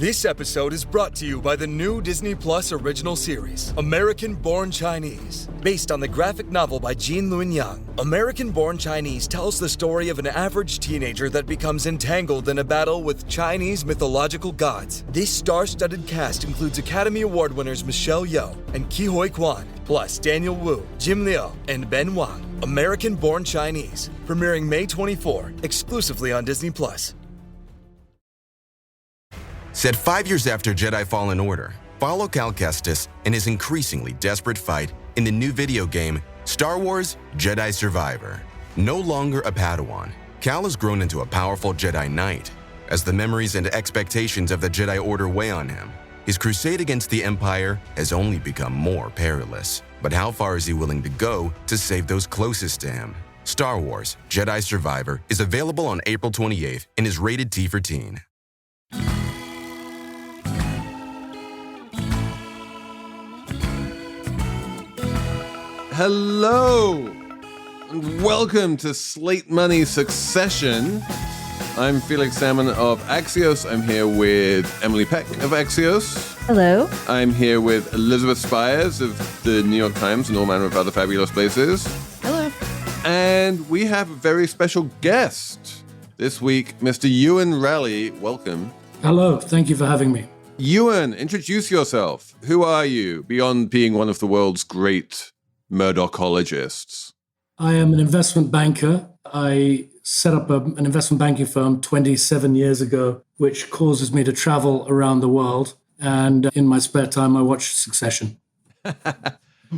This episode is brought to you by the new Disney Plus original series, American-Born Chinese. Based on the graphic novel by Gene Luen Yang, American-Born Chinese tells the story of an average teenager that becomes entangled in a battle with Chinese mythological gods. This star-studded cast includes Academy Award winners Michelle Yeoh and Ke Huy Quan, plus Daniel Wu, Jim Liu, and Ben Wang. American-Born Chinese, premiering May 24, exclusively on Disney Plus. Set 5 years after Jedi Fallen Order, follow Cal Kestis in his increasingly desperate fight in the new video game Star Wars Jedi Survivor. No longer a Padawan, Cal has grown into a powerful Jedi Knight. As the memories and expectations of the Jedi Order weigh on him, his crusade against the Empire has only become more perilous. But how far is he willing to go to save those closest to him? Star Wars Jedi Survivor is available on April 28th and is rated T for teen. Hello, and welcome to Slate Money Succession. I'm Felix Salmon of Axios. I'm here with Emily Peck of Axios. Hello. I'm here with Elizabeth Spiers of the New York Times and all manner of other fabulous places. Hello. And we have a very special guest this week, Mr. Euan Rellie. Welcome. Hello. Thank you for having me. Euan, introduce yourself. Who are you, beyond being one of the world's great Murdochologists? I am an investment banker. I set up an investment banking firm 27 years ago, which causes me to travel around the world. And in my spare time, I watch Succession.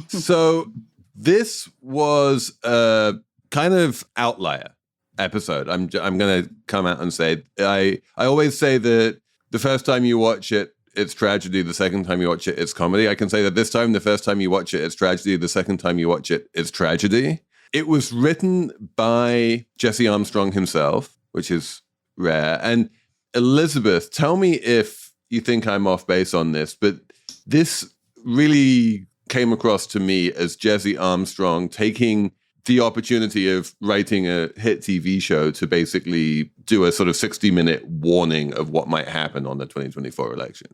So this was a kind of outlier episode. I'm going to come out and say, I always say that the first time you watch it, it's tragedy. The second time you watch it, it's comedy. I can say that this time, the first time you watch it, it's tragedy. The second time you watch it, it's tragedy. It was written by Jesse Armstrong himself, which is rare. And Elizabeth, tell me if you think I'm off base on this, but this really came across to me as Jesse Armstrong taking the opportunity of writing a hit TV show to basically do a sort of 60-minute warning of what might happen on the 2024 election.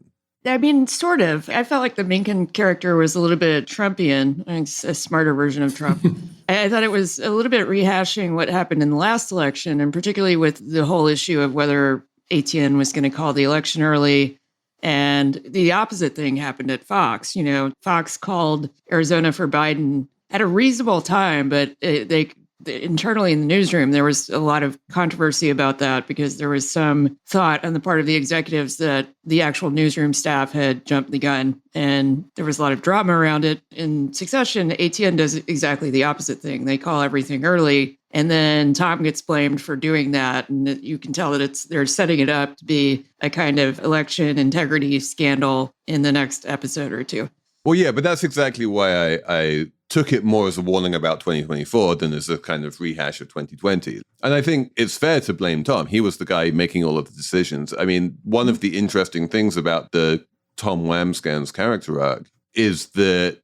I mean, sort of. I felt like the Mencken character was a little bit Trumpian, a smarter version of Trump. I thought it was a little bit rehashing what happened in the last election, and particularly with the whole issue of whether ATN was going to call the election early. And the opposite thing happened at Fox. You know, Fox called Arizona for Biden at a reasonable time, but they internally in the newsroom, there was a lot of controversy about that because there was some thought on the part of the executives that the actual newsroom staff had jumped the gun, and there was a lot of drama around it. In Succession, ATN does exactly the opposite thing. They call everything early, and then Tom gets blamed for doing that, and you can tell that they're setting it up to be a kind of election integrity scandal in the next episode or two. Well, yeah, but that's exactly why I took it more as a warning about 2024 than as a kind of rehash of 2020. And I think it's fair to blame Tom. He was the guy making all of the decisions. I mean, one of the interesting things about the Tom Wambsgans character arc is that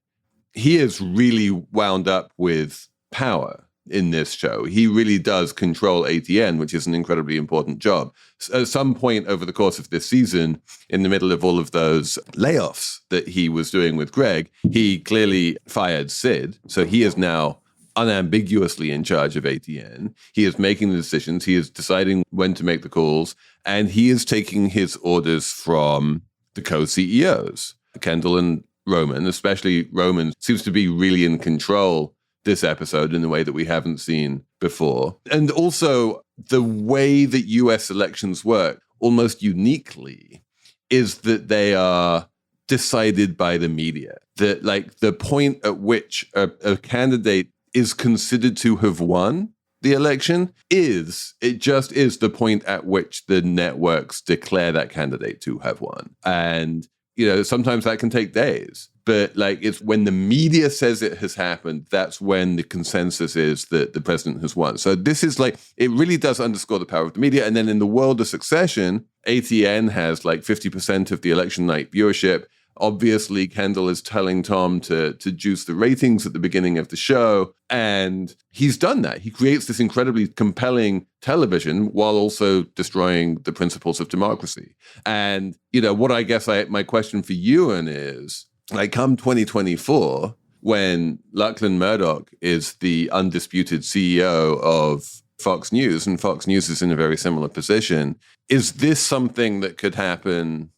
he is really wound up with power in this show. He really does control ATN, which is an incredibly important job. At some point over the course of this season, in the middle of all of those layoffs that he was doing with Greg, he clearly fired Sid. So he is now unambiguously in charge of ATN. He is making the decisions. He is deciding when to make the calls. And he is taking his orders from the co-CEOs, Kendall and Roman. Especially Roman seems to be really in control this episode in a way that we haven't seen before. And also the way that US elections work, almost uniquely, is that they are decided by the media. That like the point at which a candidate is considered to have won the election it just is the point at which the networks declare that candidate to have won. And, you know, sometimes that can take days. But like it's when the media says it has happened, that's when the consensus is that the president has won. So this is like, it really does underscore the power of the media. And then in the world of Succession, ATN has like 50% of the election night viewership. Obviously, Kendall is telling Tom to juice the ratings at the beginning of the show. And he's done that. He creates this incredibly compelling television while also destroying the principles of democracy. And, what I guess my question for Euan is, come 2024, when Lachlan Murdoch is the undisputed CEO of Fox News, and Fox News is in a very similar position, is this something that could happen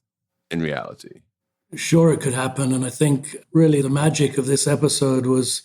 in reality? Sure, it could happen. And I think really the magic of this episode was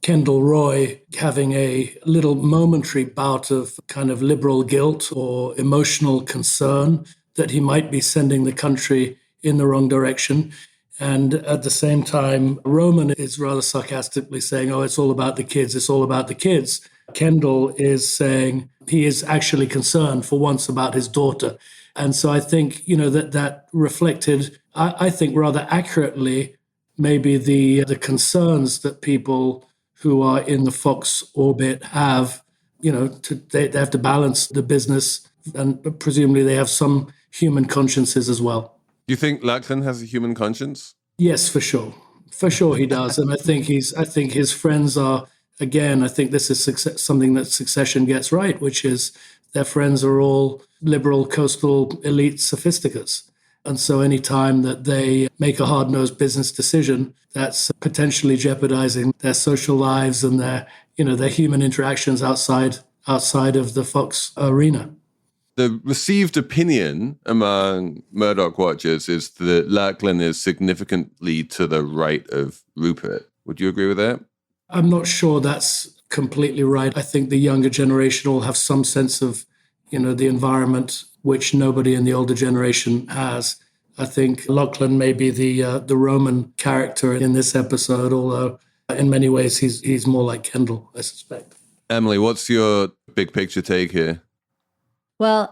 Kendall Roy having a little momentary bout of kind of liberal guilt or emotional concern that he might be sending the country in the wrong direction. And at the same time, Roman is rather sarcastically saying, oh, it's all about the kids. It's all about the kids. Kendall is saying he is actually concerned for once about his daughter. And so I think, that reflected, I think rather accurately, maybe the concerns that people who are in the Fox orbit have, they have to balance the business, and presumably they have some human consciences as well. Do you think Lachlan has a human conscience? Yes, for sure. For sure he does. And I think his friends are, again, I think this is something that Succession gets right, which is their friends are all liberal coastal elite sophisticates. And so any time that they make a hard-nosed business decision that's potentially jeopardizing their social lives and their human interactions outside of the Fox arena. The received opinion among Murdoch watchers is that Lachlan is significantly to the right of Rupert. Would you agree with that? I'm not sure that's completely right. I think the younger generation will have some sense of, the environment, which nobody in the older generation has. I think Lachlan may be the Roman character in this episode, although in many ways he's more like Kendall, I suspect. Emily, what's your big picture take here? Well,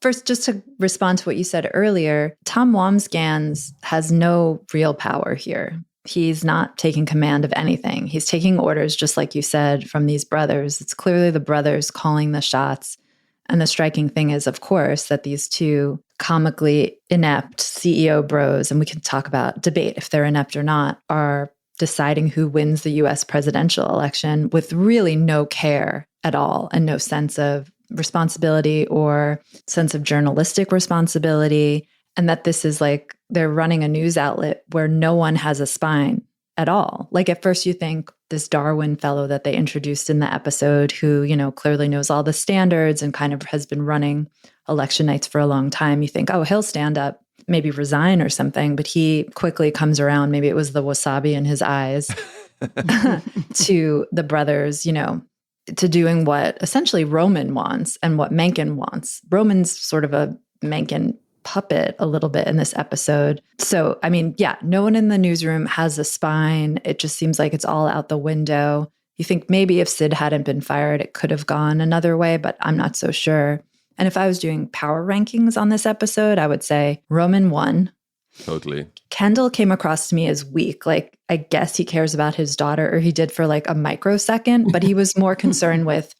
first, just to respond to what you said earlier, Tom Wambsgans has no real power here. He's not taking command of anything. He's taking orders, just like you said, from these brothers. It's clearly the brothers calling the shots. And the striking thing is, of course, that these two comically inept CEO bros, and we can talk about debate if they're inept or not, are deciding who wins the US presidential election with really no care at all and no sense of responsibility or sense of journalistic responsibility. And that this is like they're running a news outlet where no one has a spine at all. Like at first you think this Darwin fellow that they introduced in the episode who, clearly knows all the standards and kind of has been running election nights for a long time. You think, oh, he'll stand up, maybe resign or something. But he quickly comes around. Maybe it was the wasabi in his eyes to the brothers, to doing what essentially Roman wants and what Mencken wants. Roman's sort of a Mencken puppet a little bit in this episode. So, no one in the newsroom has a spine. It just seems like it's all out the window. You think maybe if Sid hadn't been fired, it could have gone another way, but I'm not so sure. And if I was doing power rankings on this episode, I would say Roman won. Totally. Kendall came across to me as weak. Like, I guess he cares about his daughter, or he did for like a microsecond, but he was more concerned with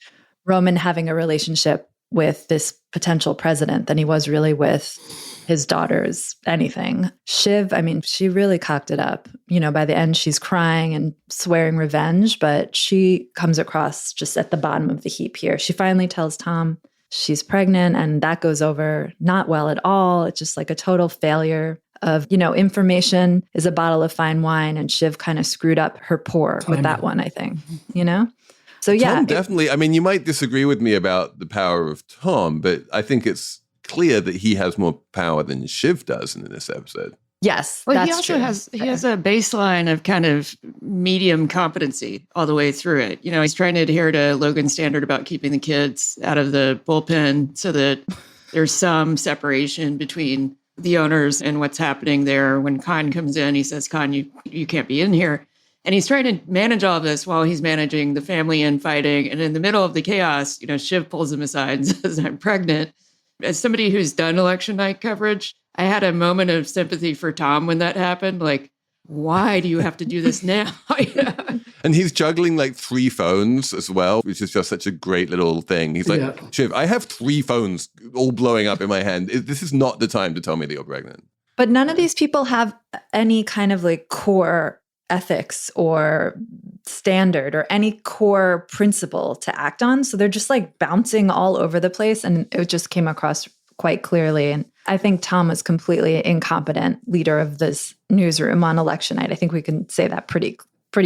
Roman having a relationship with this potential president than he was really with his daughter's anything. Shiv, she really cocked it up. By the end, she's crying and swearing revenge, but she comes across just at the bottom of the heap here. She finally tells Tom she's pregnant, and that goes over not well at all. It's just like a total failure of, information is a bottle of fine wine, and Shiv kind of screwed up her pour with that one, I think, So yeah. Tom definitely, you might disagree with me about the power of Tom, but I think it's clear that he has more power than Shiv does in this episode. Yes, well, that's he also true. has a baseline of kind of medium competency all the way through it. He's trying to adhere to Logan's standard about keeping the kids out of the bullpen so that there's some separation between the owners and what's happening there. When Khan comes in, he says, Khan, you can't be in here. And he's trying to manage all of this while he's managing the family infighting. And in the middle of the chaos, Shiv pulls him aside and says, I'm pregnant. As somebody who's done election night coverage, I had a moment of sympathy for Tom when that happened. Like, why do you have to do this now? And he's juggling like 3 phones as well, which is just such a great little thing. He's like, Shiv, I have 3 phones all blowing up in my hand. This is not the time to tell me that you're pregnant. But none of these people have any kind of like core ethics or standard or any core principle to act on. So they're just like bouncing all over the place. And it just came across quite clearly. And I think Tom was completely incompetent leader of this newsroom on election night. I think we can say that pretty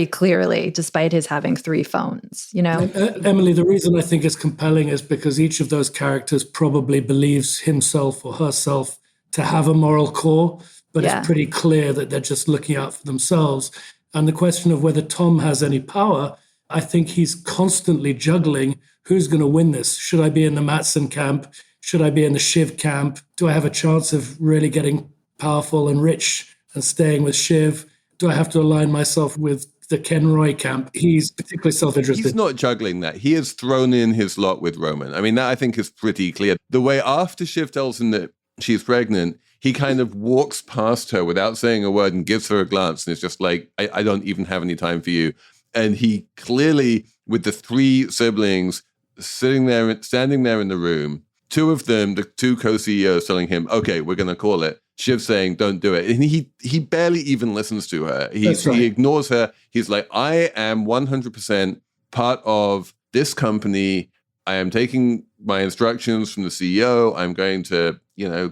clearly, despite his having 3 phones, you know? Emily, the reason I think it's compelling is because each of those characters probably believes himself or herself to have a moral core, but it's pretty clear that they're just looking out for themselves. And the question of whether Tom has any power, I think he's constantly juggling who's going to win this. Should I be in the Mattson camp? Should I be in the Shiv camp? Do I have a chance of really getting powerful and rich and staying with Shiv? Do I have to align myself with the Ken Roy camp? He's particularly self-interested. He's not juggling that. He has thrown in his lot with Roman. I mean, that I think is pretty clear. The way after Shiv tells him that she's pregnant, he kind of walks past her without saying a word and gives her a glance and is just like, I don't even have any time for you. And he clearly, with the 3 siblings standing there in the room, 2 of them, the 2 co-CEOs telling him, okay, we're going to call it. Shiv saying, don't do it. And he barely even listens to her. He ignores her. He's like, I am 100% part of this company. I am taking my instructions from the CEO. I'm going to,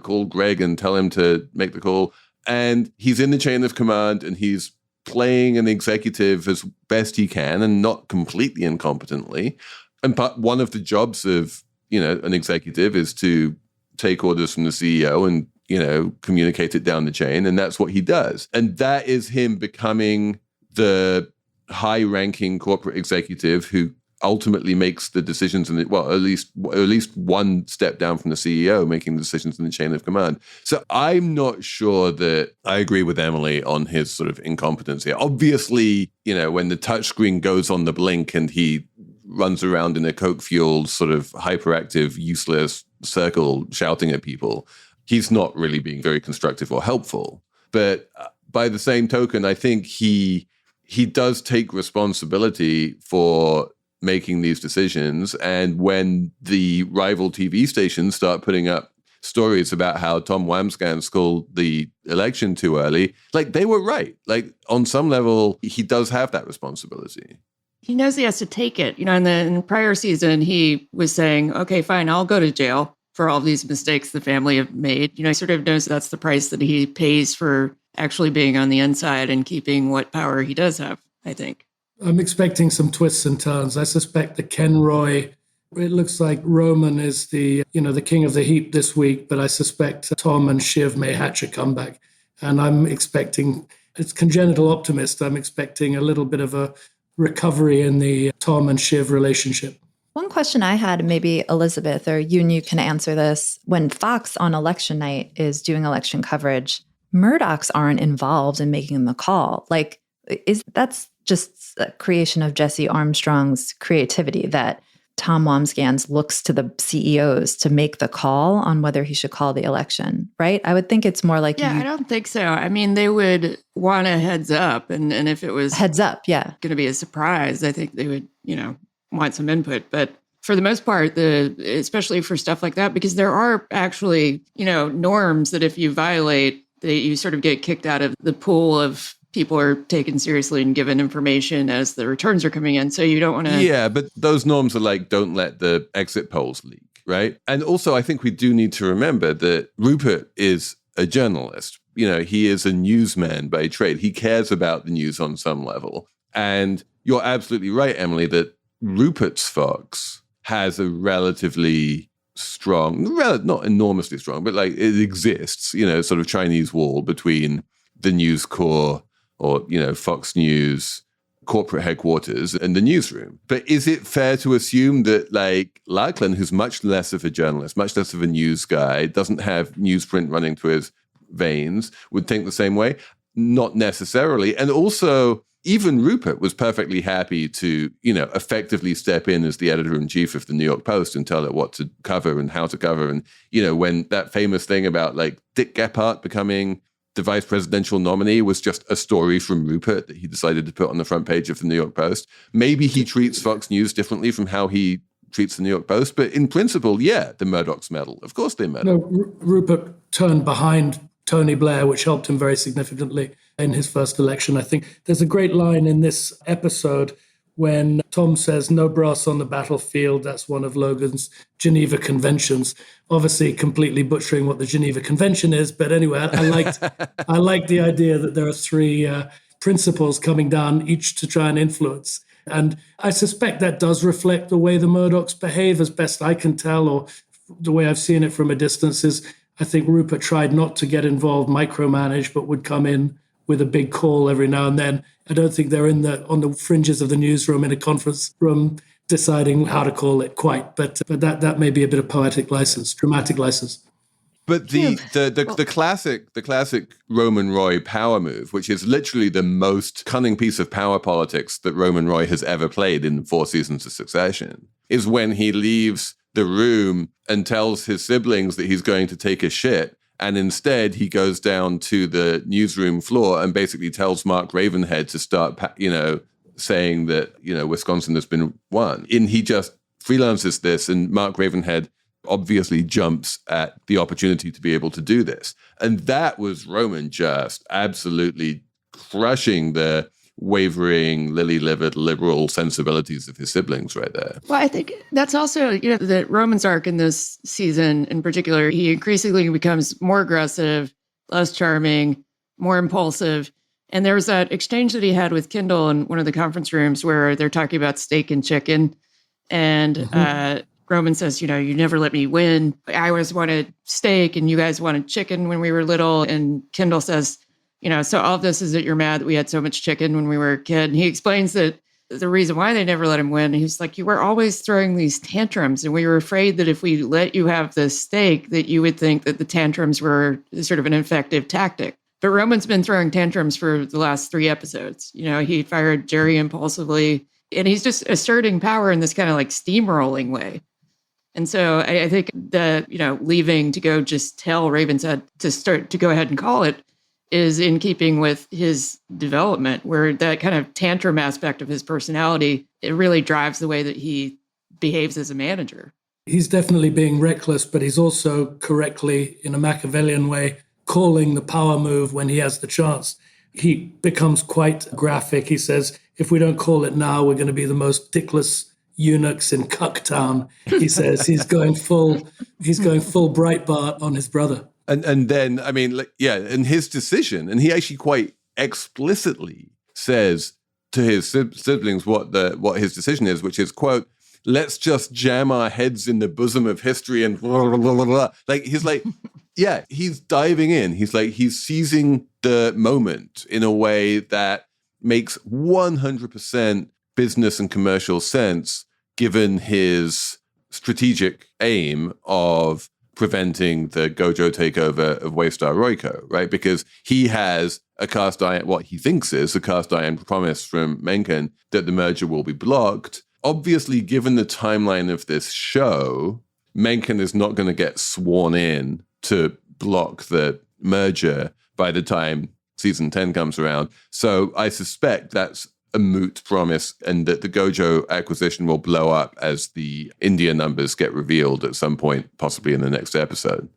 call Greg and tell him to make the call. And he's in the chain of command and he's playing an executive as best he can and not completely incompetently. And one of the jobs of, an executive is to take orders from the CEO and, communicate it down the chain. And that's what he does. And that is him becoming the high-ranking corporate executive who ultimately makes the decisions, at least one step down from the CEO, making the decisions in the chain of command. So I'm not sure that I agree with Emily on his sort of incompetence here. Obviously, when the touchscreen goes on the blink and he runs around in a coke-fueled sort of hyperactive, useless circle shouting at people, he's not really being very constructive or helpful. But by the same token, I think he does take responsibility for making these decisions. And when the rival TV stations start putting up stories about how Tom Wamsgans called the election too early, like they were right. Like on some level, he does have that responsibility. He knows he has to take it. In the prior season, he was saying, okay, fine, I'll go to jail for all these mistakes the family have made. He sort of knows that's the price that he pays for actually being on the inside and keeping what power he does have, I think. I'm expecting some twists and turns. I suspect that Ken Roy, it looks like Roman is the king of the heap this week, but I suspect Tom and Shiv may hatch a comeback. And I'm expecting, it's congenital optimist, I'm expecting a little bit of a recovery in the Tom and Shiv relationship. One question I had, maybe Elizabeth or you can answer this. When Fox on election night is doing election coverage, Murdochs aren't involved in making the call. Like, that's just a creation of Jesse Armstrong's creativity that Tom Wamsgans looks to the CEOs to make the call on whether he should call the election, right? I would think it's more like... Yeah, I don't think so. I mean, they would want a heads up. And if it was... Heads up, yeah. ...going to be a surprise, I think they would, want some input. But for the most part, especially for stuff like that, because there are actually, norms that if you violate, you sort of get kicked out of the pool of people are taken seriously and given information as the returns are coming in. So you don't want to... Yeah, but those norms are like, don't let the exit polls leak, right? And also, I think we do need to remember that Rupert is a journalist. He is a newsman by trade. He cares about the news on some level. And you're absolutely right, Emily, that Rupert's Fox has a relatively strong, not enormously strong, but like it exists, sort of Chinese wall between the News Corps or, Fox News corporate headquarters and the newsroom. But is it fair to assume that like Lachlan, who's much less of a journalist, much less of a news guy, doesn't have newsprint running through his veins, would think the same way? Not necessarily. And also, even Rupert was perfectly happy to, effectively step in as the editor-in-chief of the New York Post and tell it what to cover and how to cover. And, when that famous thing about like Dick Gephardt becoming the vice presidential nominee was just a story from Rupert that he decided to put on the front page of the New York Post. Maybe he treats Fox News differently from how he treats the New York Post, but in principle, yeah, the Murdochs meddle. Of course they meddle. No, Rupert turned behind Tony Blair, which helped him very significantly in his first election. I think there's a great line in this episode when Tom says, "No brass on the battlefield." That's one of Logan's Geneva Conventions. Obviously, completely butchering what the Geneva Convention is. But anyway, I liked the idea that there are three principles coming down, each to try and influence. And I suspect that does reflect the way the Murdochs behave, as best I can tell, or the way I've seen it from a distance is I think Rupert tried not to get involved, micromanage, but would come in with a big call every now and then. I don't think they're on the fringes of the newsroom in a conference room deciding how to call it quite. But that may be a bit of poetic license, dramatic license. But the classic Roman Roy power move, which is literally the most cunning piece of power politics that Roman Roy has ever played in 4 seasons of Succession, is when he leaves the room and tells his siblings that he's going to take a shit. And instead, he goes down to the newsroom floor and basically tells Mark Ravenhead to start, saying that, Wisconsin has been won. And he just freelances this, and Mark Ravenhead obviously jumps at the opportunity to be able to do this. And that was Roman just absolutely crushing the wavering, lily-livered liberal sensibilities of his siblings right there. Well, I think that's also, the Roman's arc in this season in particular, he increasingly becomes more aggressive, less charming, more impulsive. And there was that exchange that he had with Kendall in one of the conference rooms where they're talking about steak and chicken. And Roman says, you never let me win. I always wanted steak and you guys wanted chicken when we were little. And Kendall says, so all of this is that you're mad that we had so much chicken when we were a kid. And he explains that the reason why they never let him win, he's like, you were always throwing these tantrums. And we were afraid that if we let you have the steak, that you would think that the tantrums were sort of an effective tactic. But Roman's been throwing tantrums for the last 3 episodes. He fired Jerry impulsively, and he's just asserting power in this kind of like steamrolling way. And so I think that, leaving to go just tell Ravenshead to go ahead and call it is in keeping with his development, where that kind of tantrum aspect of his personality, it really drives the way that he behaves as a manager. He's definitely being reckless, but he's also correctly, in a Machiavellian way, calling the power move when he has the chance. He becomes quite graphic. He says, if we don't call it now, we're going to be the most dickless eunuchs in Cucktown. He says he's going full Breitbart on his brother. And then, and his decision, and he actually quite explicitly says to his siblings what his decision is, which is, quote, let's just jam our heads in the bosom of history and blah, blah, blah, blah, blah. Like, he's like, yeah, he's diving in. He's seizing the moment in a way that makes 100% business and commercial sense, given his strategic aim of preventing the Gojo takeover of Waystar Royco, right? Because he has a cast iron, what he thinks is a cast iron promise from Mencken that the merger will be blocked. Obviously, given the timeline of this show, Mencken is not going to get sworn in to block the merger by the time season 10 comes around. So I suspect that's a moot promise, and that the Gojo acquisition will blow up as the India numbers get revealed at some point, possibly in the next episode.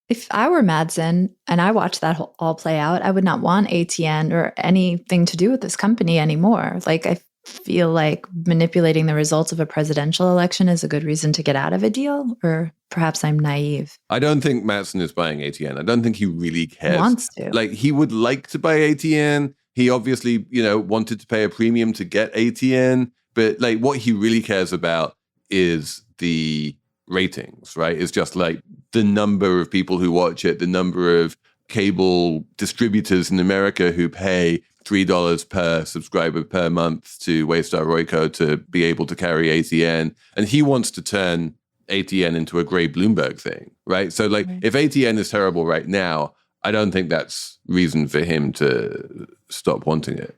If I were Madsen and I watched that all play out, I would not want ATN or anything to do with this company anymore. Like, I feel like manipulating the results of a presidential election is a good reason to get out of a deal, or perhaps I'm naive. I don't think Madsen is buying ATN. I don't think he really cares. He wants to. Like, he would like to buy ATN. He obviously, wanted to pay a premium to get ATN, but like what he really cares about is the ratings, right? It's just like the number of people who watch it, the number of cable distributors in America who pay $3 per subscriber per month to Waystar Royco to be able to carry ATN. And he wants to turn ATN into a Gray Bloomberg thing, right? So like, if ATN is terrible right now, I don't think that's reason for him to stop wanting it.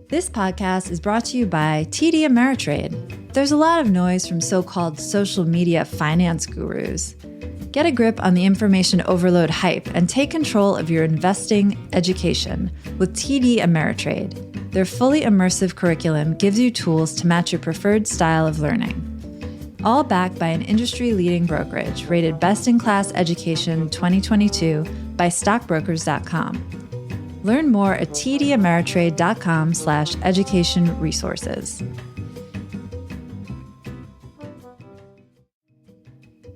This podcast is brought to you by TD Ameritrade. There's a lot of noise from so-called social media finance gurus. Get a grip on the information overload hype and take control of your investing education with TD Ameritrade. Their fully immersive curriculum gives you tools to match your preferred style of learning. all backed by an industry-leading brokerage rated best-in-class education 2022 by stockbrokers.com. Learn more at tdameritrade.com/education resources.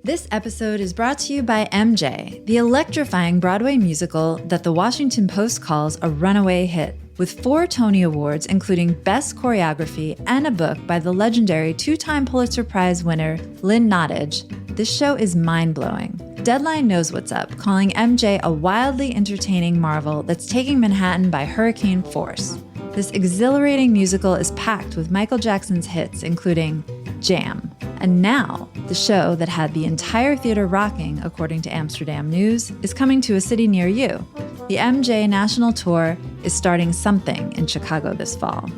This episode is brought to you by MJ, the electrifying Broadway musical that the Washington Post calls a runaway hit. With 4 Tony Awards, including Best Choreography and a book by the legendary 2-time Pulitzer Prize winner Lynn Nottage, this show is mind-blowing. Deadline knows what's up, calling MJ a wildly entertaining marvel that's taking Manhattan by hurricane force. This exhilarating musical is packed with Michael Jackson's hits, including Jam. And now, the show that had the entire theater rocking, according to Amsterdam News, is coming to a city near you. The MJ National Tour is starting something in Chicago this fall.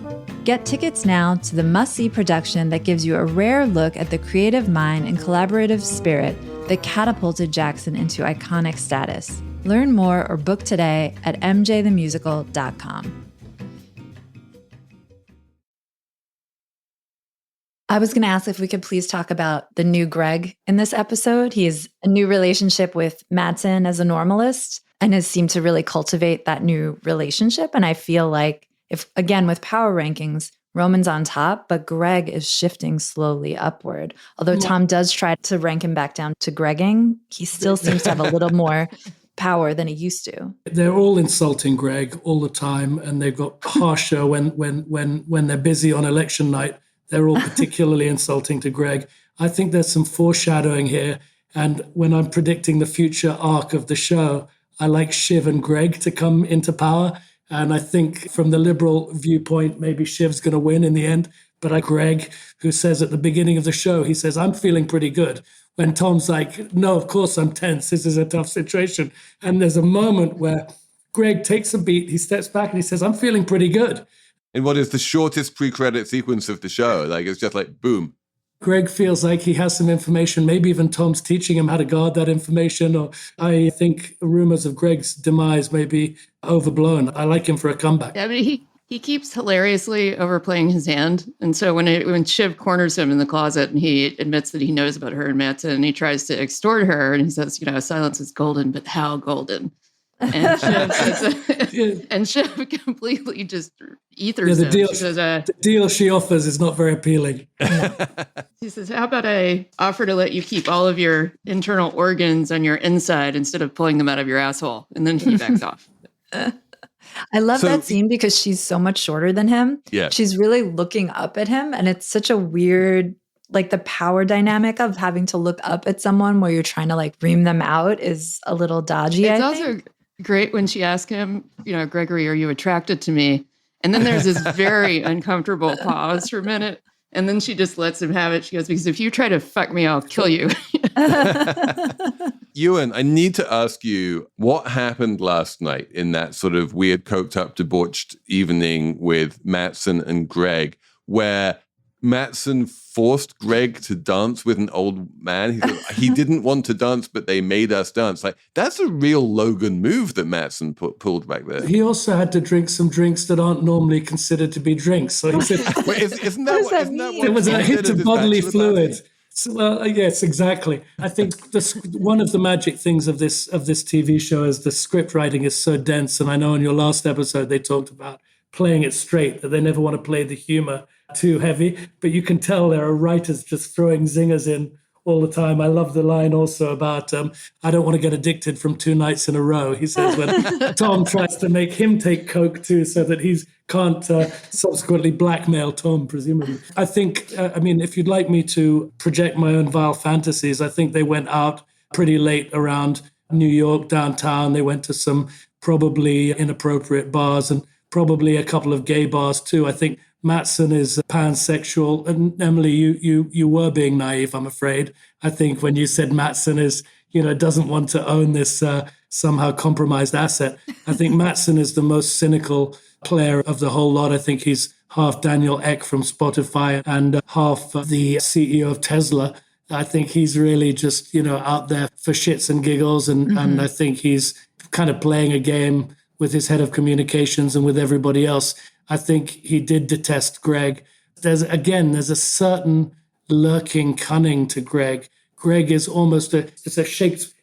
Get tickets now to the must-see production that gives you a rare look at the creative mind and collaborative spirit that catapulted Jackson into iconic status. Learn more or book today at mjthemusical.com. I was going to ask if we could please talk about the new Greg in this episode. He has a new relationship with Matsson as a normalist and has seemed to really cultivate that new relationship. And I feel like if, again, with power rankings, Roman's on top, but Greg is shifting slowly upward. Although Tom does try to rank him back down to Gregging, he still seems to have a little more power than he used to. They're all insulting Greg all the time, and they've got harsher when they're busy on election night. They're all particularly insulting to Greg. I think there's some foreshadowing here. And when I'm predicting the future arc of the show, I like Shiv and Greg to come into power. And I think from the liberal viewpoint, maybe Shiv's going to win in the end. But Greg, who says at the beginning of the show, he says, I'm feeling pretty good. When Tom's like, no, of course I'm tense. This is a tough situation. And there's a moment where Greg takes a beat. He steps back and he says, I'm feeling pretty good. In what is the shortest pre-credit sequence of the show. Like, it's just like, boom. Greg feels like he has some information. Maybe even Tom's teaching him how to guard that information. Or I think rumors of Greg's demise may be overblown. I like him for a comeback. Yeah, but he keeps hilariously overplaying his hand. And so when Shiv corners him in the closet and he admits that he knows about her and Matsson and he tries to extort her and he says, silence is golden, but how golden? And Shiv says, and Shiv completely just ethers him. She says, the deal she offers is not very appealing. She says, how about I offer to let you keep all of your internal organs on your inside instead of pulling them out of your asshole? And then he backs off. I love that scene because she's so much shorter than him. Yeah. She's really looking up at him. And it's such a weird, like the power dynamic of having to look up at someone where you're trying to like ream them out is a little dodgy. It's also great when she asked him, Gregory, are you attracted to me? And then there's this very uncomfortable pause for a minute. And then she just lets him have it. She goes, because if you try to fuck me, I'll kill you. Euan, I need to ask you, what happened last night in that sort of weird, coked up, debauched evening with Matsson and Greg, where Matsson forced Greg to dance with an old man? He said he didn't want to dance, but they made us dance. Like, that's a real Logan move that Matsson pulled back there. He also had to drink some drinks that aren't normally considered to be drinks. So he said, Wait, isn't that what it was a hit of bodily fluids. So, yes, exactly. I think one of the magic things of this TV show is the script writing is so dense. And I know in your last episode they talked about playing it straight, that they never want to play the humor too heavy, but you can tell there are writers just throwing zingers in all the time. I love the line also about, I don't want to get addicted from 2 nights in a row. He says when Tom tries to make him take coke too so that he can't subsequently blackmail Tom, presumably. I think, if you'd like me to project my own vile fantasies, I think they went out pretty late around New York downtown. They went to some probably inappropriate bars and probably a couple of gay bars too. I think Matsson is pansexual. And Emily, you were being naive, I'm afraid. I think when you said Matsson is, doesn't want to own this somehow compromised asset. I think Matsson is the most cynical player of the whole lot. I think he's half Daniel Ek from Spotify and half the CEO of Tesla. I think he's really just, out there for shits and giggles. And I think he's kind of playing a game with his head of communications and with everybody else. I think he did detest Greg. There's a certain lurking cunning to Greg. Greg is almost it's a Shakespeare.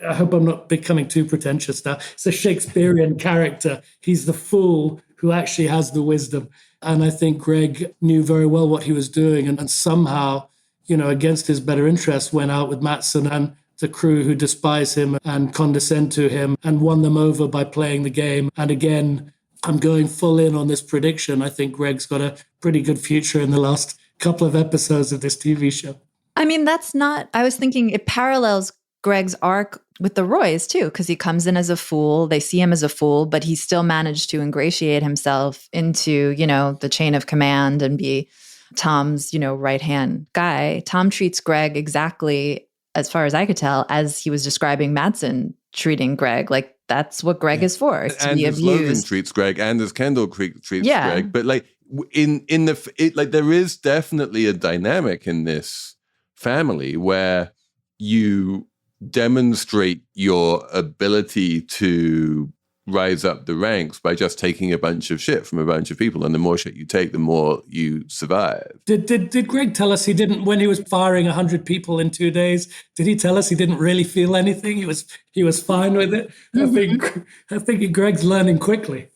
I hope I'm not becoming too pretentious now. It's a Shakespearean character. He's the fool who actually has the wisdom. And I think Greg knew very well what he was doing and somehow, against his better interest, went out with Matsson and the crew who despise him and condescend to him and won them over by playing the game. And again, I'm going full in on this prediction. I think Greg's got a pretty good future in the last couple of episodes of this TV show. I mean, I was thinking it parallels Greg's arc with the Roys too, because he comes in as a fool. They see him as a fool, but he still managed to ingratiate himself into, the chain of command and be Tom's, right-hand guy. Tom treats Greg exactly, as far as I could tell, as he was describing Matsson treating Greg. Like, that's what Greg is for, to be abused. Logan treats Greg, and as Kendall treats Greg. But like there is definitely a dynamic in this family where you demonstrate your ability to rise up the ranks by just taking a bunch of shit from a bunch of people, and the more shit you take, the more you survive. Did Greg tell us he didn't, when he was firing 100 people in 2 days, did he tell us he didn't really feel anything? He was fine with it. I think Greg's learning quickly.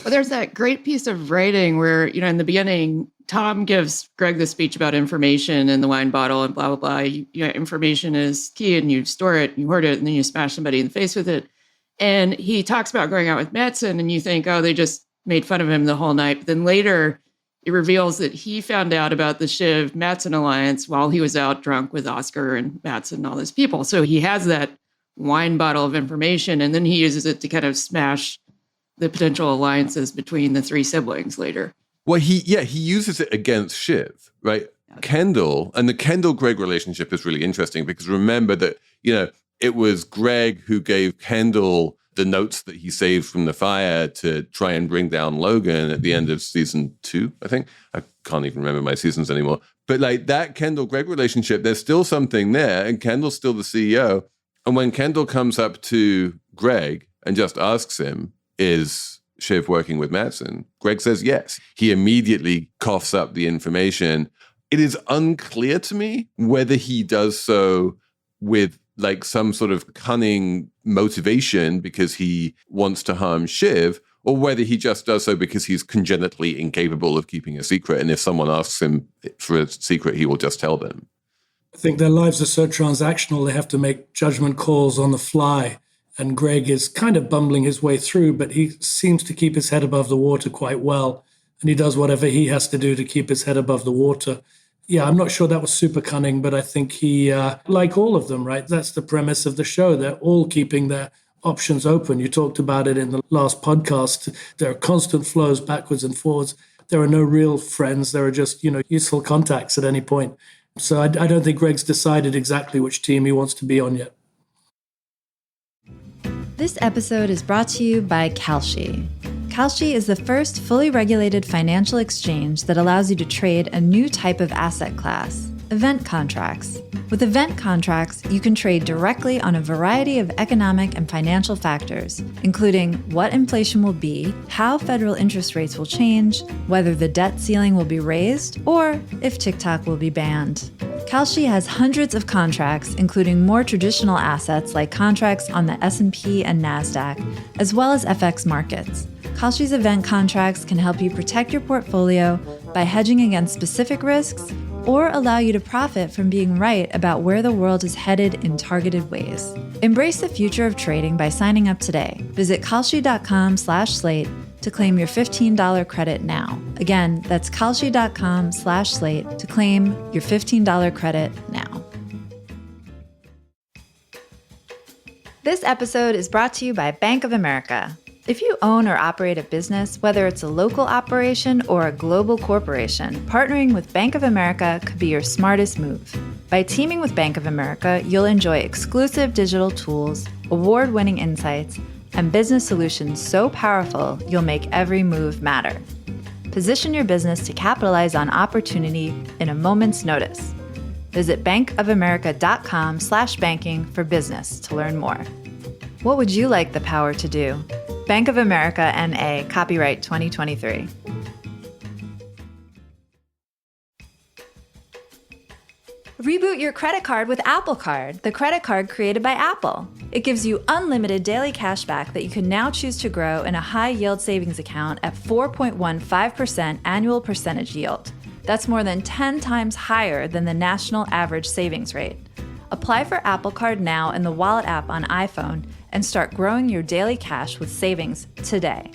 Well, there's that great piece of writing where, in the beginning, Tom gives Greg the speech about information and the wine bottle and blah, blah, blah. Information is key, and you store it, you hoard it, and then you smash somebody in the face with it. And he talks about going out with Matsson, and you think, oh, they just made fun of him the whole night. But then later, it reveals that he found out about the Shiv-Matsson alliance while he was out drunk with Oscar and Matsson and all those people. So he has that wine bottle of information, and then he uses it to kind of smash the potential alliances between the three siblings later. Well, he uses it against Shiv, right? Yeah. Kendall, and the Kendall-Greg relationship is really interesting because remember that, it was Greg who gave Kendall the notes that he saved from the fire to try and bring down Logan at the end of season 2, I think. I can't even remember my seasons anymore. But like that Kendall-Greg relationship, there's still something there, and Kendall's still the CEO. And when Kendall comes up to Greg and just asks him, is Shiv working with Matsson? Greg says yes. He immediately coughs up the information. It is unclear to me whether he does so with like some sort of cunning motivation because he wants to harm Shiv, or whether he just does so because he's congenitally incapable of keeping a secret. And if someone asks him for a secret, he will just tell them. I think their lives are so transactional, they have to make judgment calls on the fly. And Greg is kind of bumbling his way through, but he seems to keep his head above the water quite well. And he does whatever he has to do to keep his head above the water. Yeah, I'm not sure that was super cunning, but I think he, like all of them, right? That's the premise of the show. They're all keeping their options open. You talked about it in the last podcast. There are constant flows backwards and forwards. There are no real friends. There are just, useful contacts at any point. So I don't think Greg's decided exactly which team he wants to be on yet. This episode is brought to you by Kalshi. Kalshi is the first fully regulated financial exchange that allows you to trade a new type of asset class, event contracts. With event contracts, you can trade directly on a variety of economic and financial factors, including what inflation will be, how federal interest rates will change, whether the debt ceiling will be raised, or if TikTok will be banned. Kalshi has hundreds of contracts, including more traditional assets like contracts on the S&P and NASDAQ, as well as FX markets. Kalshi's event contracts can help you protect your portfolio by hedging against specific risks or allow you to profit from being right about where the world is headed in targeted ways. Embrace the future of trading by signing up today. Visit kalshi.com/slate to claim your $15 credit now. Again, that's kalshi.com/slate to claim your $15 credit now. This episode is brought to you by Bank of America. If you own or operate a business, whether it's a local operation or a global corporation, partnering with Bank of America could be your smartest move. By teaming with Bank of America, you'll enjoy exclusive digital tools, award-winning insights, and business solutions so powerful you'll make every move matter. Position your business to capitalize on opportunity in a moment's notice. Visit bankofamerica.com/banking for business to learn more. What would you like the power to do? Bank of America N.A., copyright 2023. Reboot your credit card with Apple Card, the credit card created by Apple. It gives you unlimited daily cash back that you can now choose to grow in a high-yield savings account at 4.15% annual percentage yield. That's more than 10 times higher than the national average savings rate. Apply for Apple Card now in the Wallet app on iPhone and start growing your daily cash with savings today.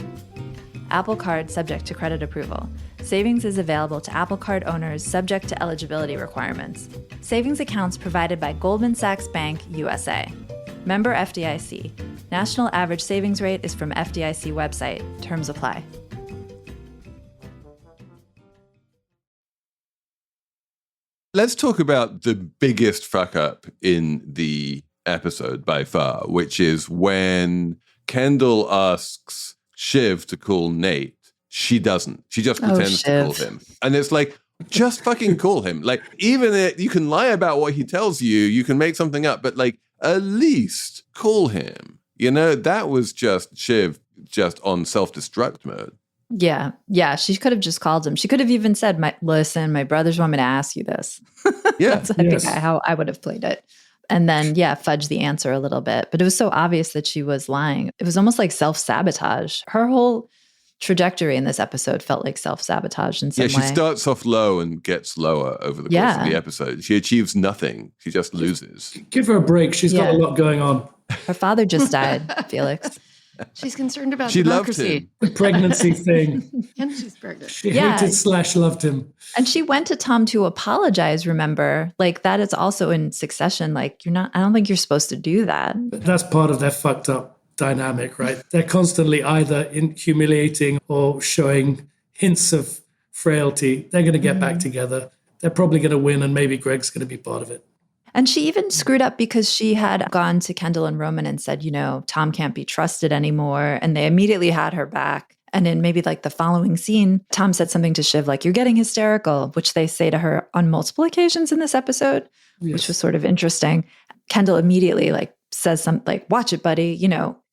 Apple Card subject to credit approval. Savings is available to Apple Card owners subject to eligibility requirements. Savings accounts provided by Goldman Sachs Bank, USA. Member FDIC. National average savings rate is from FDIC website. Terms apply. Let's talk about the biggest fuck up in the episode by far, which is when Kendall asks Shiv to call Nate. She doesn't. She just pretends to call him. And it's like, just fucking call him. Like, even you can lie about what he tells you, you can make something up, but like, at least call him. You know, that was just Shiv just on self-destruct mode. Yeah. She could have just called him. She could have even said, listen, my brothers want me to ask you this. Yeah. That's, I think, how I would have played it. And then, fudge the answer a little bit. But it was so obvious that she was lying. It was almost like self-sabotage. Her whole trajectory in this episode felt like self-sabotage in some way. Yeah, she starts off low and gets lower over the course of the episode. She achieves nothing. She just loses. Give her a break. She's got a lot going on. Her father just died, Felix. She's concerned about she democracy. Loved him. The pregnancy thing. And she's pregnant. She hated / loved him. And she went to Tom to apologize, remember? Like, that is also in Succession. Like, I don't think you're supposed to do that. But that's part of their fucked up dynamic, right? They're constantly either humiliating or showing hints of frailty. They're going to get back together. They're probably going to win, and maybe Greg's going to be part of it. And she even screwed up because she had gone to Kendall and Roman and said, Tom can't be trusted anymore. And they immediately had her back. And in maybe like the following scene, Tom said something to Shiv, like, you're getting hysterical, which they say to her on multiple occasions in this episode, which was sort of interesting. Kendall immediately says something like, watch it, buddy,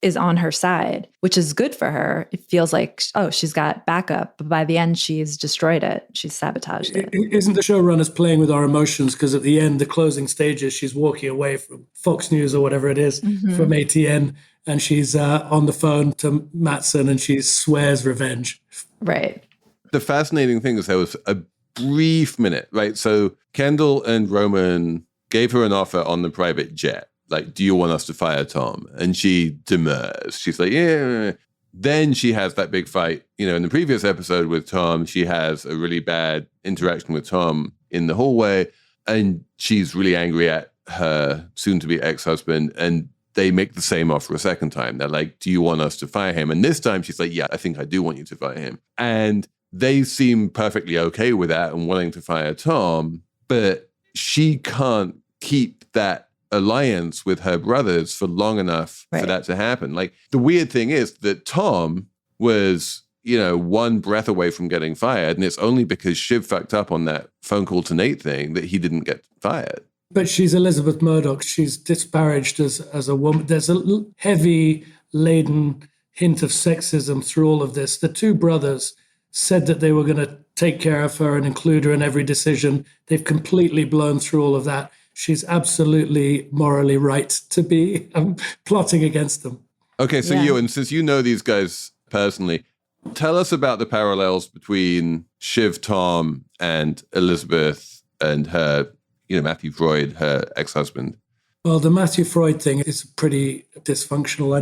is on her side, which is good for her. It feels like, she's got backup. But by the end, she's destroyed it. She's sabotaged it. Isn't the showrunners playing with our emotions? Because at the end, the closing stages, she's walking away from Fox News or whatever it is, from ATN. And she's on the phone to Matsson and she swears revenge. Right. The fascinating thing is there was a brief minute, right? So Kendall and Roman gave her an offer on the private jet. Like, do you want us to fire Tom? And she demurs. She's like, yeah. Then she has that big fight. In the previous episode with Tom, she has a really bad interaction with Tom in the hallway. And she's really angry at her soon-to-be ex-husband. And they make the same offer a second time. They're like, do you want us to fire him? And this time she's like, yeah, I think I do want you to fire him. And they seem perfectly okay with that and wanting to fire Tom. But she can't keep that alliance with her brothers for long enough for that to happen. Like, the weird thing is that Tom was, one breath away from getting fired. And it's only because Shiv fucked up on that phone call to Nate thing that he didn't get fired. But she's Elizabeth Murdoch. She's disparaged as a woman. There's a heavy laden hint of sexism through all of this. The two brothers said that they were going to take care of her and include her in every decision. They've completely blown through all of that. She's absolutely morally right to be plotting against them. Okay, so Euan, since you know these guys personally, tell us about the parallels between Shiv, Tom, and Elizabeth and her, Matthew Freud, her ex-husband. Well, the Matthew Freud thing is pretty dysfunctional. I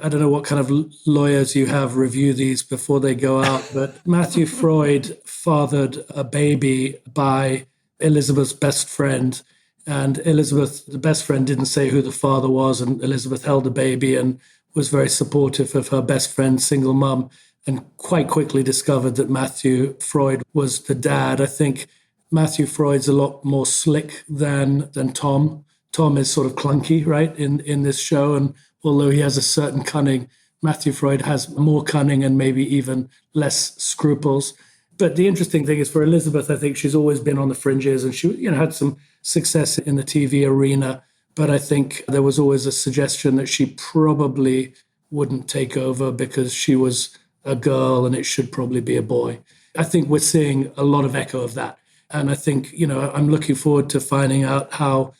don't know what kind of lawyers you have review these before they go out, but Matthew Freud fathered a baby by Elizabeth's best friend. And Elizabeth, the best friend, didn't say who the father was, and Elizabeth held the baby and was very supportive of her best friend's single mum, and quite quickly discovered that Matthew Freud was the dad. I think Matthew Freud's a lot more slick than Tom. Tom is sort of clunky, right, in this show, and although he has a certain cunning, Matthew Freud has more cunning and maybe even less scruples. But the interesting thing is for Elizabeth, I think she's always been on the fringes, and she had some success in the TV arena. But I think there was always a suggestion that she probably wouldn't take over because she was a girl and it should probably be a boy. I think we're seeing a lot of echo of that. And I think, I'm looking forward to finding out how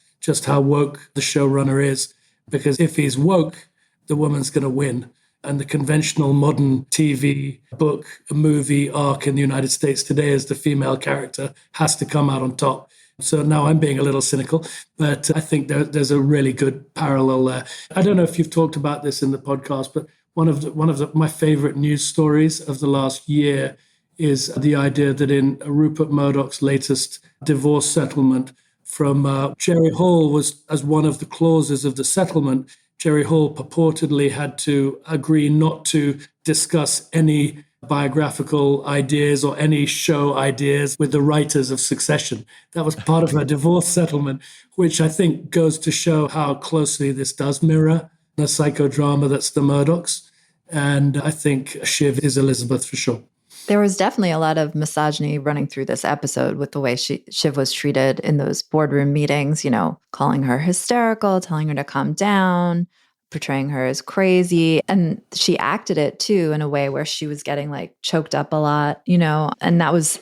woke the showrunner is, because if he's woke, the woman's going to win. And the conventional modern TV, book, movie arc in the United States today is the female character has to come out on top. So now I'm being a little cynical, but I think there's a really good parallel there. I don't know if you've talked about this in the podcast, but one of my favorite news stories of the last year is the idea that in Rupert Murdoch's latest divorce settlement from Jerry Hall was, as one of the clauses of the settlement, Jerry Hall purportedly had to agree not to discuss any biographical ideas or any show ideas with the writers of Succession. That was part of her divorce settlement, which I think goes to show how closely this does mirror the psychodrama that's the Murdochs. And I think Shiv is Elizabeth for sure. There was definitely a lot of misogyny running through this episode with the way Shiv was treated in those boardroom meetings, calling her hysterical, telling her to calm down, portraying her as crazy. And she acted it too in a way where she was getting choked up a lot, and that was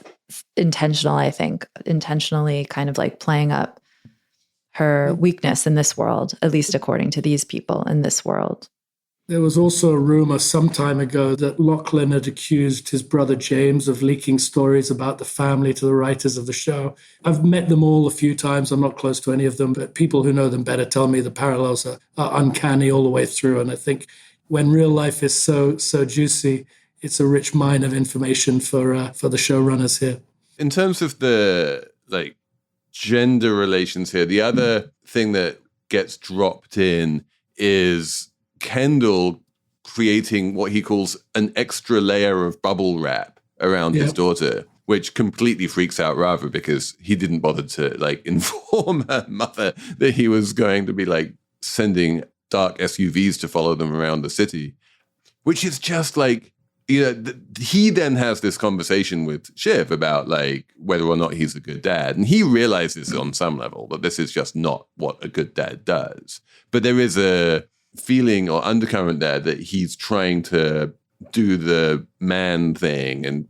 intentional, I think, intentionally kind of playing up her weakness in this world, at least according to these people in this world. There was also a rumor some time ago that Lachlan had accused his brother James of leaking stories about the family to the writers of the show. I've met them all a few times. I'm not close to any of them, but people who know them better tell me the parallels are uncanny all the way through. And I think when real life is so juicy, it's a rich mine of information for the showrunners here. In terms of the gender relations here, the other thing that gets dropped in is Kendall creating what he calls an extra layer of bubble wrap around his daughter, which completely freaks out Rava because he didn't bother to inform her mother that he was going to be sending dark SUVs to follow them around the city, which is just he then has this conversation with Shiv about whether or not he's a good dad. And he realizes on some level that this is just not what a good dad does. But there is a feeling or undercurrent there that he's trying to do the man thing and,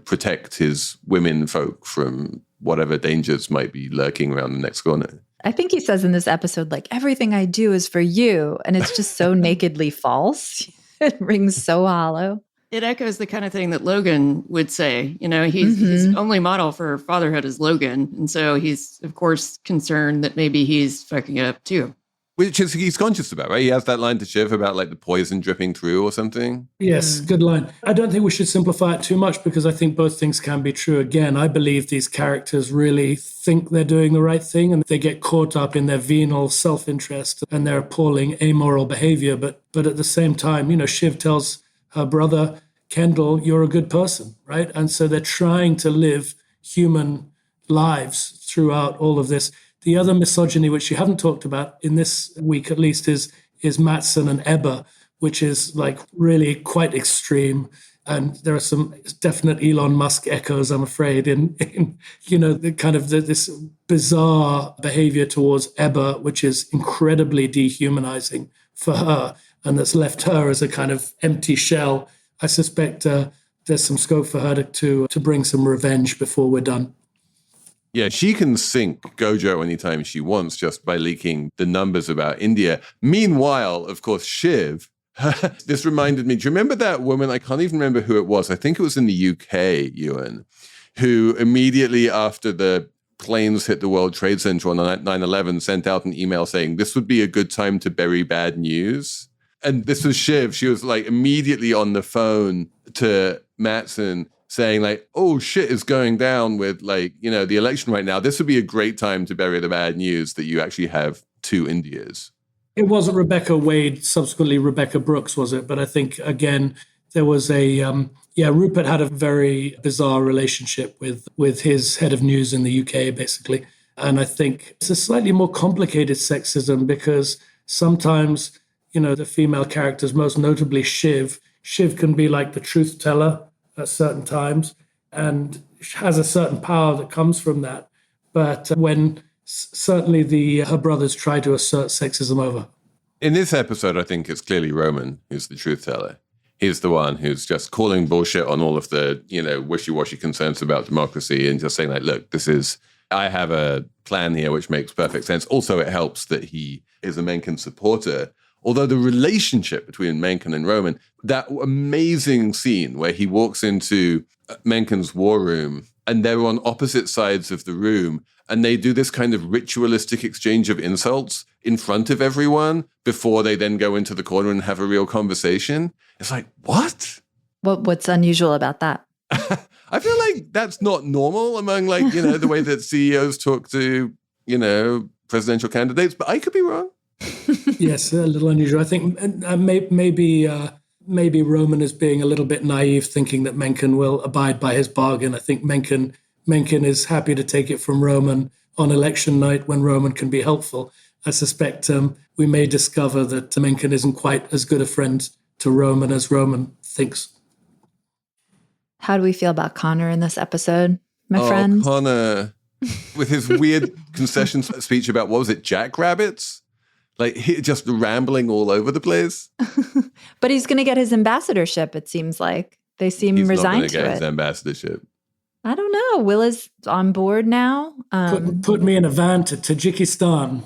protect his women folk from whatever dangers might be lurking around the next corner. I think he says in this episode, everything I do is for you. And it's just so nakedly false. It rings so hollow. It echoes the kind of thing that Logan would say. His only model for fatherhood is Logan. And so he's, of course, concerned that maybe he's fucking up too. Which is he's conscious about, right? He has that line to Shiv about the poison dripping through or something. Yes, good line. I don't think we should simplify it too much because I think both things can be true. Again, I believe these characters really think they're doing the right thing and they get caught up in their venal self-interest and their appalling amoral behavior. But at the same time, Shiv tells her brother, Kendall, you're a good person, right? And so they're trying to live human lives throughout all of this. The other misogyny, which you haven't talked about in this week at least, is Matsson and Ebba, which is really quite extreme. And there are some definite Elon Musk echoes, I'm afraid, in the kind of this bizarre behavior towards Ebba, which is incredibly dehumanizing for her, and that's left her as a kind of empty shell. I suspect there's some scope for her to bring some revenge before we're done. Yeah, she can sink Gojo anytime she wants just by leaking the numbers about India. Meanwhile, of course, Shiv, this reminded me, do you remember that woman? I can't even remember who it was. I think it was in the UK, Euan, who immediately after the planes hit the World Trade Center on 9/11 sent out an email saying this would be a good time to bury bad news. And this was Shiv. She was immediately on the phone to Matsson saying oh, shit is going down with the election right now. This would be a great time to bury the bad news that you actually have two Indias. It wasn't Rebecca Wade, subsequently Rebecca Brooks, was it? But I think, again, there was Rupert had a very bizarre relationship with his head of news in the UK, basically. And I think it's a slightly more complicated sexism because sometimes, the female characters, most notably Shiv can be the truth teller at certain times and has a certain power that comes from that. But when certainly her brothers try to assert sexism over. In this episode, I think it's clearly Roman who's the truth teller. He's the one who's just calling bullshit on all of the, wishy-washy concerns about democracy and just saying like, look, I have a plan here which makes perfect sense. Also, it helps that he is a Mencken supporter. Although the relationship between Mencken and Roman, that amazing scene where he walks into Mencken's war room and they're on opposite sides of the room and they do this kind of ritualistic exchange of insults in front of everyone before they then go into the corner and have a real conversation. It's like, what? What's unusual about that? I feel like that's not normal among the way that CEOs talk to, presidential candidates, but I could be wrong. Yes, a little unusual. I think maybe Roman is being a little bit naive, thinking that Mencken will abide by his bargain. I think Mencken is happy to take it from Roman on election night when Roman can be helpful. I suspect we may discover that Mencken isn't quite as good a friend to Roman as Roman thinks. How do we feel about Connor in this episode, my friend? Connor, with his weird concession speech about, what was it, jackrabbits? Like, he just rambling all over the place. But he's going to get his ambassadorship, it seems like. They seem resigned to it. He's not going to get his ambassadorship. I don't know. Will is on board now. Put me in a van to Tajikistan.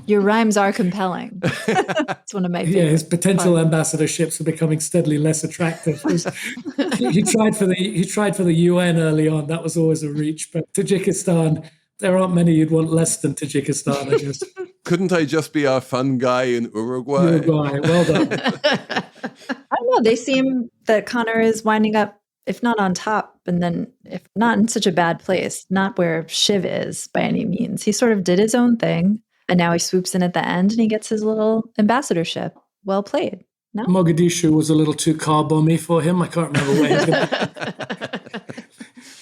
Your rhymes are compelling. It's one of my favorites. Yeah, his potential ambassadorships are becoming steadily less attractive. He tried for the UN early on. That was always a reach. But Tajikistan, there aren't many you'd want less than Tajikistan, I guess. Couldn't I just be our fun guy in Uruguay? Uruguay, well done. I don't know. They seem that Connor is winding up, if not on top, and then if not in such a bad place, not where Shiv is by any means. He sort of did his own thing, and now he swoops in at the end and he gets his little ambassadorship. Well played. No? Mogadishu was a little too car bomby for him. I can't remember where.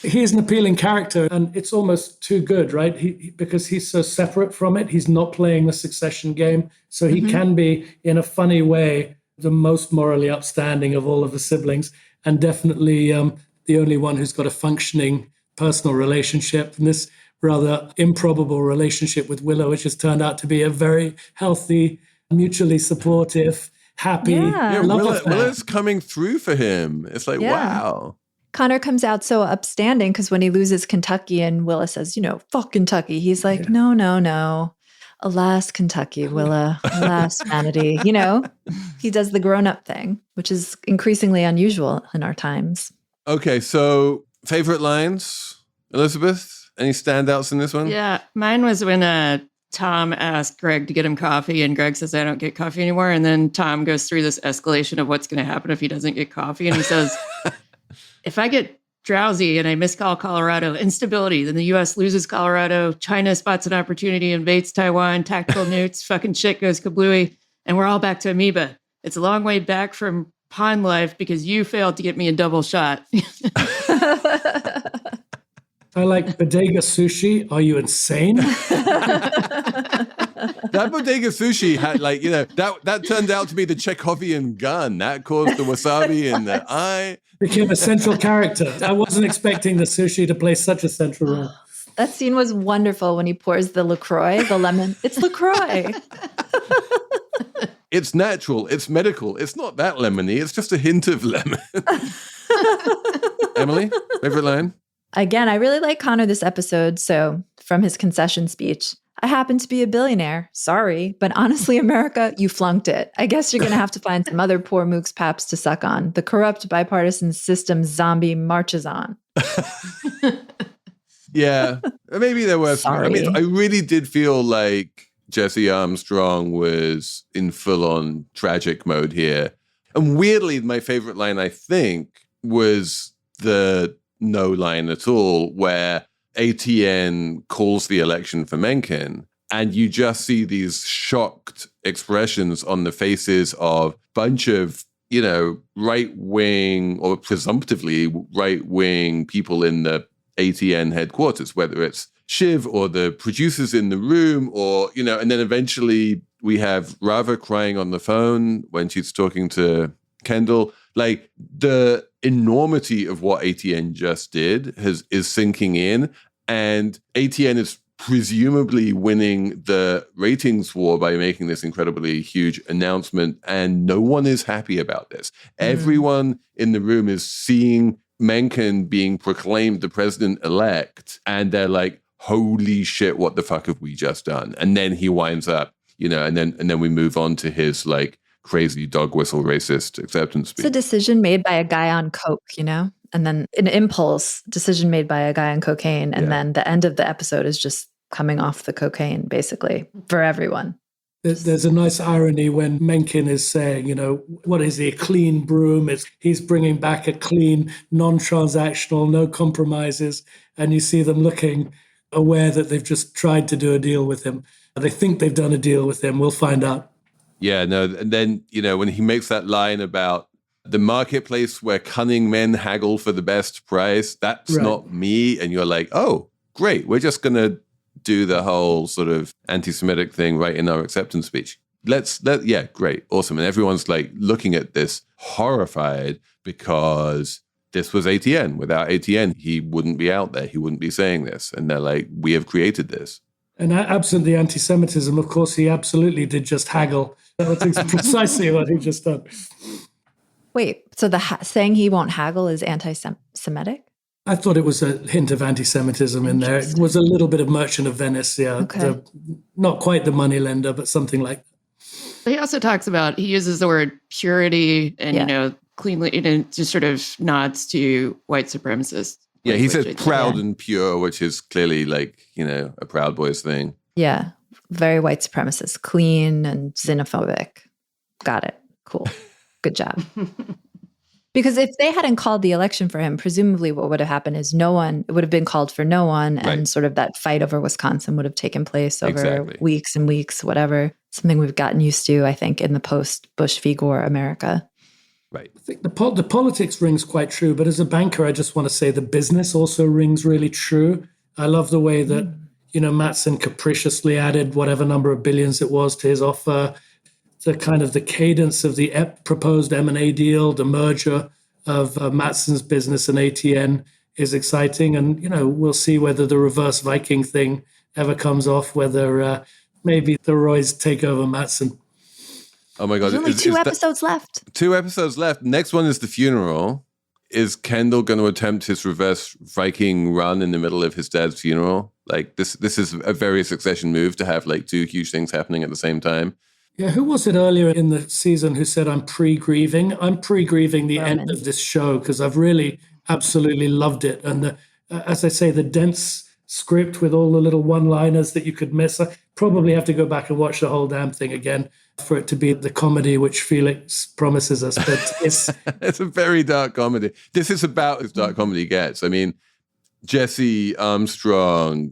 He's an appealing character, and it's almost too good, right? Because he's so separate from it. He's not playing the succession game, so he can be, in a funny way, the most morally upstanding of all of the siblings, and definitely the only one who's got a functioning personal relationship. And this rather improbable relationship with Willow, which has turned out to be a very healthy, mutually supportive, happy. Yeah, Willow's coming through for him. It's like, wow. Connor comes out so upstanding because when he loses Kentucky and Willa says, fuck Kentucky, he's like, no. Alas, Kentucky, Willa. Alas, vanity. He does the grown-up thing, which is increasingly unusual in our times. Okay, so favorite lines, Elizabeth? Any standouts in this one? Yeah, mine was when Tom asked Greg to get him coffee, and Greg says, I don't get coffee anymore. And then Tom goes through this escalation of what's going to happen if he doesn't get coffee. And he says, if I get drowsy and I miscall Colorado, instability, then the U.S. loses Colorado, China spots an opportunity, invades Taiwan, tactical nukes, fucking shit goes kablooey, and we're all back to amoeba. It's a long way back from pond life because you failed to get me a double shot. I like bodega sushi. Are you insane? That bodega sushi had that turned out to be the Chekhovian gun. That caused the wasabi in the eye. Became a central character. I wasn't expecting the sushi to play such a central role. That scene was wonderful when he pours the LaCroix, the lemon. It's LaCroix. It's natural. It's medical. It's not that lemony. It's just a hint of lemon. Emily, favorite line? Again, I really like Connor this episode. So from his concession speech, I happen to be a billionaire. Sorry. But honestly, America, you flunked it. I guess you're going to have to find some other poor mooks paps to suck on. The corrupt bipartisan system zombie marches on. Yeah. Maybe there were. Sorry. I mean, I really did feel like Jesse Armstrong was in full-on tragic mode here. And weirdly, my favorite line, I think, was the no line at all, where ATN calls the election for Mencken, and you just see these shocked expressions on the faces of a bunch of, right-wing or presumptively right-wing people in the ATN headquarters, whether it's Shiv or the producers in the room or, and then eventually we have Rava crying on the phone when she's talking to Kendall. Like, the enormity of what ATN just did is sinking in, and ATN is presumably winning the ratings war by making this incredibly huge announcement, and no one is happy about this. Everyone in the room is seeing Mencken being proclaimed the president-elect, and they're like, holy shit, what the fuck have we just done? And then he winds up, and then we move on to his like crazy dog whistle racist acceptance speech. It's a decision made by a guy on coke, and then an impulse decision made by a guy on cocaine. And then the end of the episode is just coming off the cocaine, basically, for everyone. There's a nice irony when Mencken is saying, what is he, a clean broom? He's bringing back a clean, non-transactional, no compromises. And you see them looking aware that they've just tried to do a deal with him. They think they've done a deal with him. We'll find out. Yeah, no. And then, when he makes that line about the marketplace where cunning men haggle for the best price, that's not me. And you're like, oh, great. We're just going to do the whole sort of anti-Semitic thing right in our acceptance speech. Great. Awesome. And everyone's like looking at this horrified because this was ATN. Without ATN, he wouldn't be out there. He wouldn't be saying this. And they're like, we have created this. And absent the anti-Semitism, of course, he absolutely did just haggle. That's precisely what he just done. Wait, so the saying he won't haggle is anti-Semitic? I thought it was a hint of anti-Semitism in there. It was a little bit of Merchant of Venice, yeah. Okay. Not quite the moneylender, but something like that. He also talks about, he uses the word purity and, cleanly, and just sort of nods to white supremacists. Yeah, he says proud and pure, which is clearly like, a Proud Boys thing. Yeah, very white supremacist, clean and xenophobic. Got it. Cool. Good job. Because if they hadn't called the election for him, presumably what would have happened is it would have been called for no one. And sort of that fight over Wisconsin would have taken place over weeks and weeks, whatever. Something we've gotten used to, I think, in the post-Bush v. Gore America. Right. I think the politics rings quite true. But as a banker, I just want to say the business also rings really true. I love the way that, Mattson capriciously added whatever number of billions it was to his offer. The kind of the cadence of the proposed M&A deal, the merger of Mattson's business and ATN is exciting. And, we'll see whether the reverse Viking thing ever comes off, whether maybe the Roys take over Mattson. Oh, my God. There's only two episodes left. 2 episodes left. Next one is the funeral. Is Kendall going to attempt his reverse Viking run in the middle of his dad's funeral? Like, this is a very Succession move to have, like, 2 huge things happening at the same time. Yeah, who was it earlier in the season who said, I'm pre-grieving? I'm pre-grieving the end of this show because I've really absolutely loved it. And as I say, the dense script with all the little one-liners that you could miss. I probably have to go back and watch the whole damn thing again for it to be the comedy which Felix promises us. But it's a very dark comedy. This is about as dark comedy gets. I mean, Jesse Armstrong,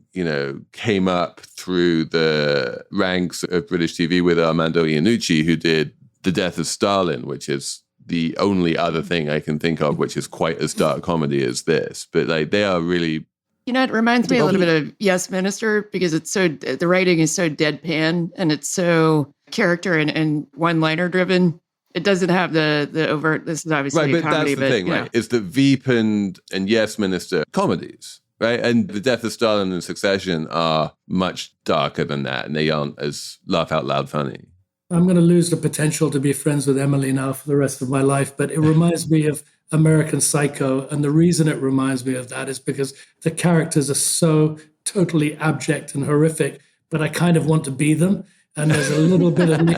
came up through the ranks of British TV with Armando Iannucci, who did The Death of Stalin, which is the only other thing I can think of which is quite as dark comedy as this. But like, they are really... it reminds me a little bit of Yes, Minister, because the writing is so deadpan and it's so character and one-liner driven. It doesn't have the overt, this is obviously a comedy. That's the thing, right? Is that Veep and Yes, Minister comedies, right? And The Death of Stalin and Succession are much darker than that, and they aren't as laugh out loud funny. I'm going to lose the potential to be friends with Emily now for the rest of my life, but it reminds me of American Psycho. And the reason it reminds me of that is because the characters are so totally abject and horrific, but I kind of want to be them. And there's a little bit of me.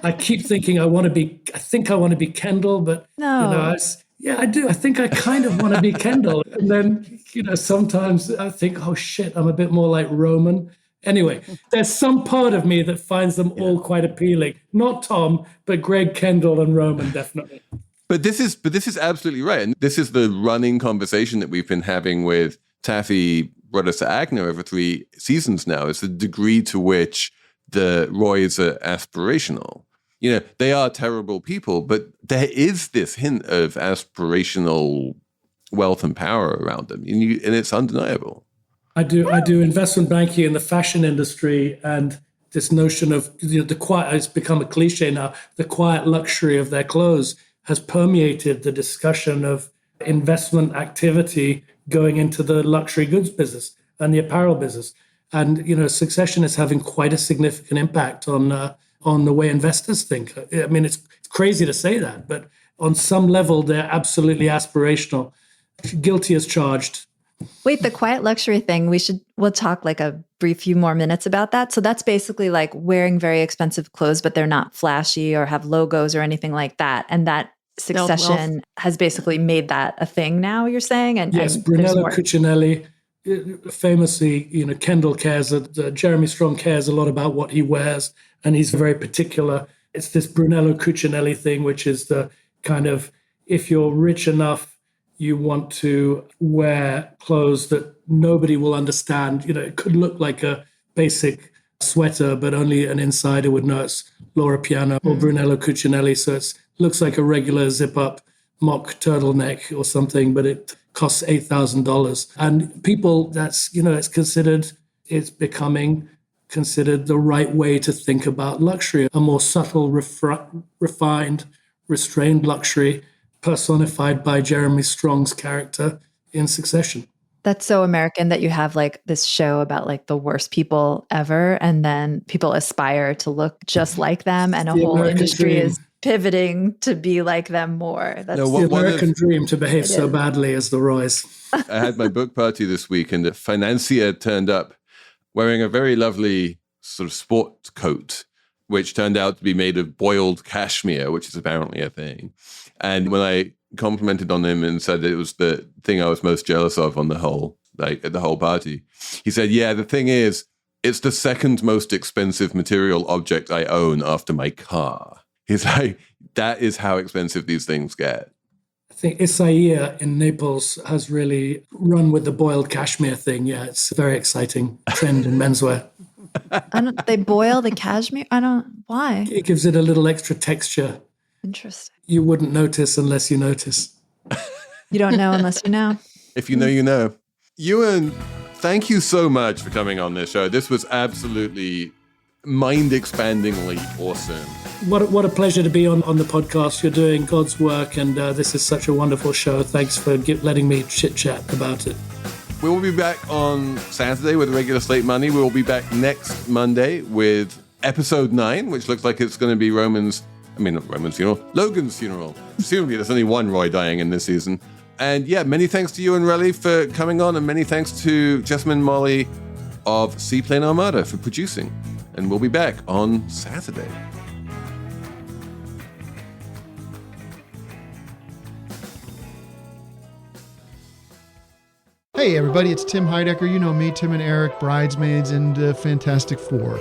I keep thinking I think I want to be Kendall, but no. I do. I think I kind of want to be Kendall. And then, sometimes I think, oh shit, I'm a bit more like Roman. Anyway, there's some part of me that finds them all quite appealing. Not Tom, but Greg, Kendall, and Roman, definitely. But this is absolutely right. And this is the running conversation that we've been having with Taffy Brothers Agner over 3 seasons now, is the degree to which the Roys are aspirational. They are terrible people, but there is this hint of aspirational wealth and power around them, and it's undeniable. I do investment banking in the fashion industry, and this notion of the quiet, it's become a cliche now, the quiet luxury of their clothes has permeated the discussion of investment activity going into the luxury goods business and the apparel business. And, Succession is having quite a significant impact on the way investors think. I mean, it's crazy to say that, but on some level, they're absolutely aspirational. Guilty as charged. Wait, the quiet luxury thing, we'll talk like a brief few more minutes about that. So that's basically like wearing very expensive clothes, but they're not flashy or have logos or anything like that. And that Succession has basically made that a thing now, you're saying? Yes, and Brunello Cucinelli, famously, Kendall cares, Jeremy Strong cares a lot about what he wears, and he's very particular. It's this Brunello Cucinelli thing, which is the kind of, if you're rich enough, you want to wear clothes that nobody will understand. It could look like a basic sweater, but only an insider would know it's Laura Piano or Brunello Cucinelli. So it looks like a regular zip-up mock turtleneck or something, but it costs $8,000. And people, it's becoming considered the right way to think about luxury, a more subtle, refined, restrained luxury personified by Jeremy Strong's character in Succession. That's so American that you have like this show about like the worst people ever, and then people aspire to look just like them, and a whole American industry dream. is pivoting to be like them more. That's the American dream to behave so badly as the Roys. I had my book party this week, and the financier turned up wearing a very lovely sort of sport coat, which turned out to be made of boiled cashmere, which is apparently a thing. And when I complimented on him and said it was the thing I was most jealous of on the whole party, he said, yeah, the thing is, it's the second most expensive material object I own after my car. He's like, that is how expensive these things get. I think Isaia in Naples has really run with the boiled cashmere thing. Yeah, it's a very exciting trend in menswear. They boil the cashmere? Why? It gives it a little extra texture. Interesting. You wouldn't notice unless you notice. You don't know unless you know. If you know, you know. Euan, thank you so much for coming on this show. This was absolutely mind-expandingly awesome. What a pleasure to be on the podcast. You're doing God's work, and this is such a wonderful show. Thanks for letting me chit-chat about it. We will be back on Saturday with regular Slate Money. We will be back next Monday with episode 9, which looks like it's going to be Logan's funeral. Presumably there's only one Roy dying in this season. And yeah, many thanks to Euan Rellie for coming on, and many thanks to Jessamine Molly of Seaplane Armada for producing. And we'll be back on Saturday. Hey everybody, it's Tim Heidecker. You know me, Tim and Eric, Bridesmaids, and Fantastic Four.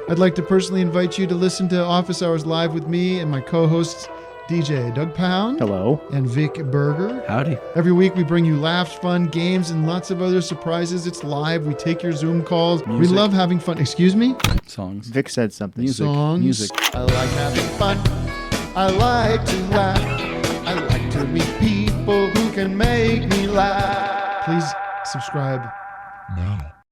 I'd like to personally invite you to listen to Office Hours Live with me and my co-hosts, DJ Doug Pound. Hello. And Vic Berger. Howdy. Every week we bring you laughs, fun, games, and lots of other surprises. It's live. We take your Zoom calls. Music. We love having fun. Excuse me? Songs. Vic said something. Songs. Music. I like having fun. I like to laugh. I like to meet people who can make me laugh. Please subscribe now.